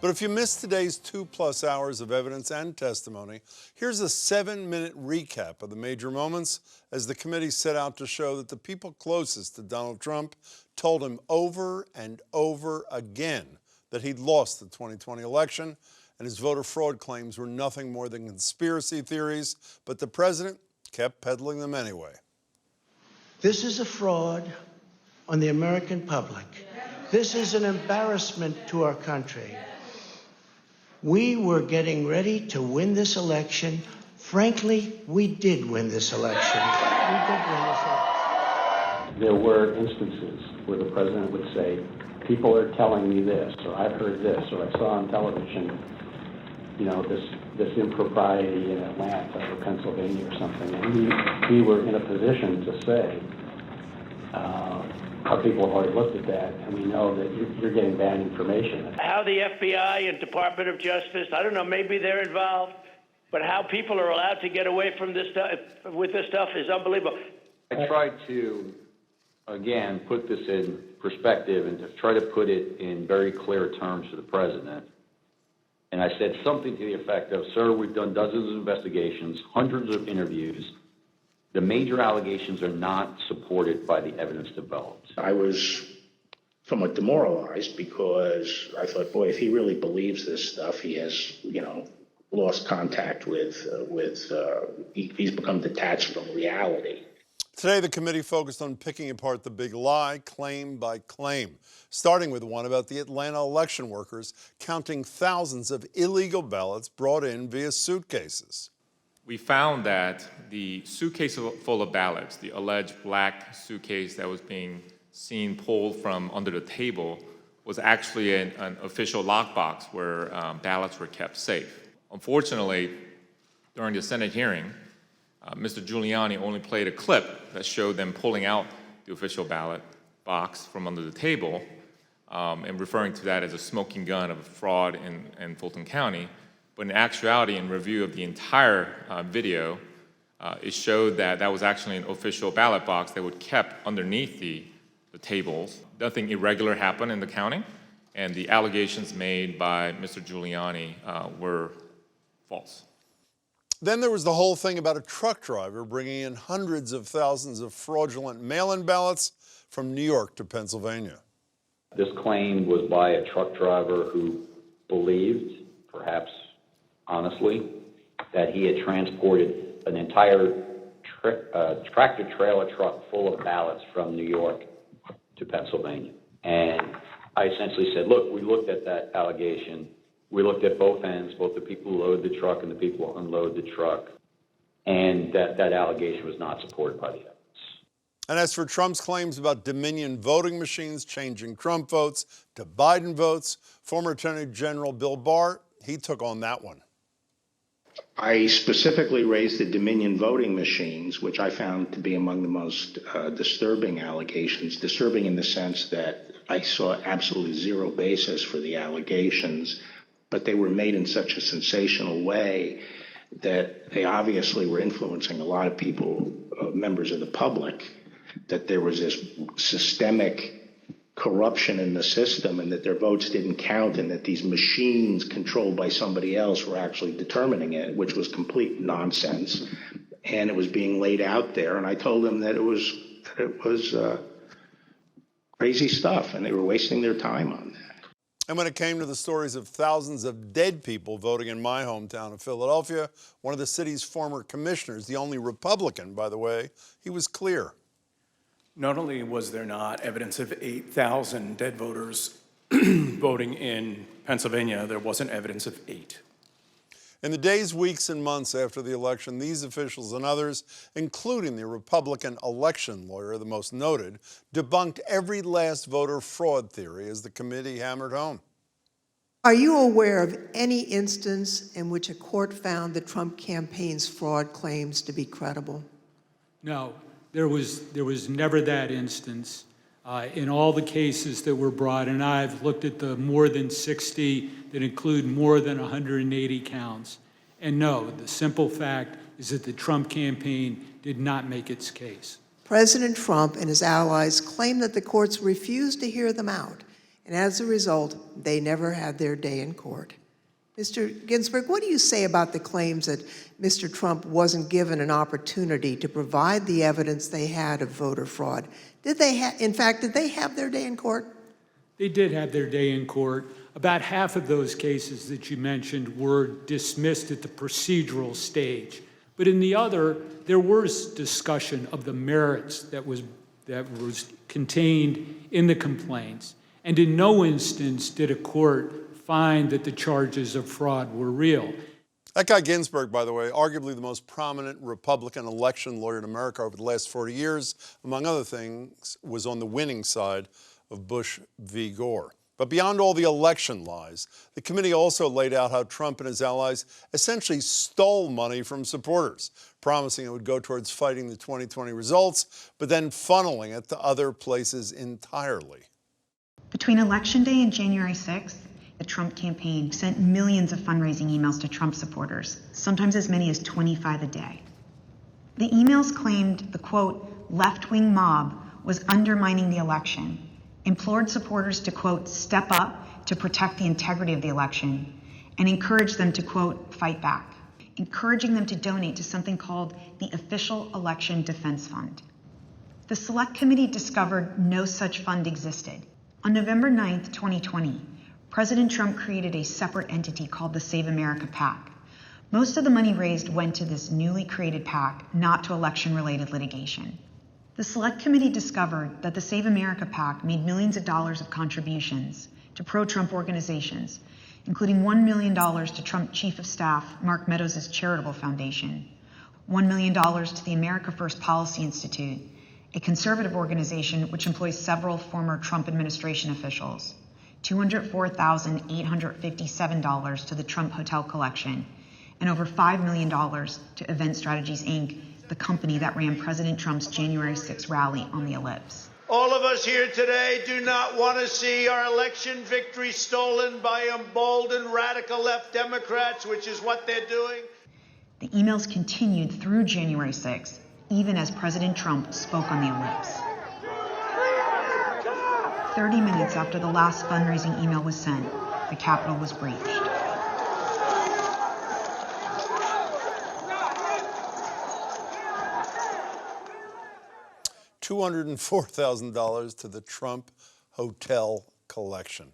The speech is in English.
But if you missed today's 2+ hours of evidence and testimony, here's a 7-minute recap of the major moments as the committee set out to show that the people closest to Donald Trump told him over and over again that he'd lost the 2020 election and his voter fraud claims were nothing more than conspiracy theories, but the president kept peddling them anyway. This is a fraud on the American public. This is an embarrassment to our country. We were getting ready to win this election. Frankly, we did win this election. We did win this election. There were instances where the president would say, people are telling me this, or I've heard this, or I saw on television, you know, this impropriety in Atlanta or Pennsylvania or something. And we were in a position to say, our people have already looked at that, and we know that you're getting bad information. How the FBI and Department of Justice, I don't know, maybe they're involved, but how people are allowed to get away from this stuff, with this stuff is unbelievable. I tried to, again, put this in perspective and to try to put it in very clear terms to the president. And I said something to the effect of, sir, we've done dozens of investigations, hundreds of interviews. The major allegations are not supported by the evidence developed. I was somewhat demoralized because I thought, boy, if he really believes this stuff, he has, lost contact with he's become detached from reality. Today, the committee focused on picking apart the big lie, claim by claim, starting with one about the Atlanta election workers counting thousands of illegal ballots brought in via suitcases. We found that the suitcase full of ballots, the alleged black suitcase that was being seen pulled from under the table, was actually an official lockbox where ballots were kept safe. Unfortunately, during the Senate hearing, Mr. Giuliani only played a clip that showed them pulling out the official ballot box from under the table and referring to that as a smoking gun of fraud in Fulton County. But in actuality, in review of the entire video, it showed that that was actually an official ballot box that was kept underneath the tables. Nothing irregular happened in the counting, and the allegations made by Mr. Giuliani were false. Then there was the whole thing about a truck driver bringing in hundreds of thousands of fraudulent mail-in ballots from New York to Pennsylvania. This claim was by a truck driver who believed, perhaps honestly, that he had transported an entire tractor-trailer truck full of ballots from New York to Pennsylvania. And I essentially said, look, we looked at that allegation. We looked at both ends, both the people who load the truck and the people who unload the truck, and that allegation was not supported by the evidence. And as for Trump's claims about Dominion voting machines changing Trump votes to Biden votes, former Attorney General Bill Barr, he took on that one. I specifically raised the Dominion voting machines, which I found to be among the most disturbing allegations, disturbing in the sense that I saw absolutely zero basis for the allegations, but they were made in such a sensational way that they obviously were influencing a lot of people, members of the public, that there was this systemic corruption in the system and that their votes didn't count and that these machines controlled by somebody else were actually determining it, which was complete nonsense. And it was being laid out there. And I told them that it was crazy stuff and they were wasting their time on that. And when it came to the stories of thousands of dead people voting in my hometown of Philadelphia, one of the city's former commissioners, the only Republican, by the way, he was clear. Not only was there not evidence of 8,000 dead voters voting in Pennsylvania, there wasn't evidence of 8. In the days, weeks, and months after the election, these officials and others, including the Republican election lawyer, the most noted, debunked every last voter fraud theory as the committee hammered home. Are you aware of any instance in which a court found the Trump campaign's fraud claims to be credible? No, there was never that instance. In all the cases that were brought, and I've looked at the more than 60 that include more than 180 counts. And no, the simple fact is that the Trump campaign did not make its case. President Trump and his allies claim that the courts refused to hear them out and as a result, they never had their day in court. Mr. Ginsburg, what do you say about the claims that Mr. Trump wasn't given an opportunity to provide the evidence they had of voter fraud? Did they have their day in court? They did have their day in court. About half of those cases that you mentioned were dismissed at the procedural stage. But in the other, there was discussion of the merits that was contained in the complaints. And in no instance did a court find that the charges of fraud were real. That guy Ginsburg, by the way, arguably the most prominent Republican election lawyer in America over the last 40 years, among other things, was on the winning side of Bush v. Gore. But beyond all the election lies, the committee also laid out how Trump and his allies essentially stole money from supporters, promising it would go towards fighting the 2020 results, but then funneling it to other places entirely. Between Election Day and January 6th, the Trump campaign sent millions of fundraising emails to Trump supporters, sometimes as many as 25 a day. The emails claimed the, quote, left-wing mob was undermining the election, implored supporters to, quote, step up to protect the integrity of the election, and encouraged them to, quote, fight back, encouraging them to donate to something called the Official Election Defense Fund. The Select Committee discovered no such fund existed. On November 9th, 2020, President Trump created a separate entity called the Save America PAC. Most of the money raised went to this newly created PAC, not to election-related litigation. The Select Committee discovered that the Save America PAC made millions of dollars of contributions to pro-Trump organizations, including $1 million to Trump Chief of Staff Mark Meadows' charitable foundation, $1 million to the America First Policy Institute, a conservative organization which employs several former Trump administration officials, $204,857 to the Trump Hotel Collection, and over $5 million to Event Strategies, Inc., the company that ran President Trump's January 6th rally on the Ellipse. All of us here today do not want to see our election victory stolen by emboldened radical left Democrats, which is what they're doing. The emails continued through January 6th, even as President Trump spoke on the Ellipse. 30 minutes after the last fundraising email was sent, the Capitol was breached. $204,000 to the Trump Hotel Collection.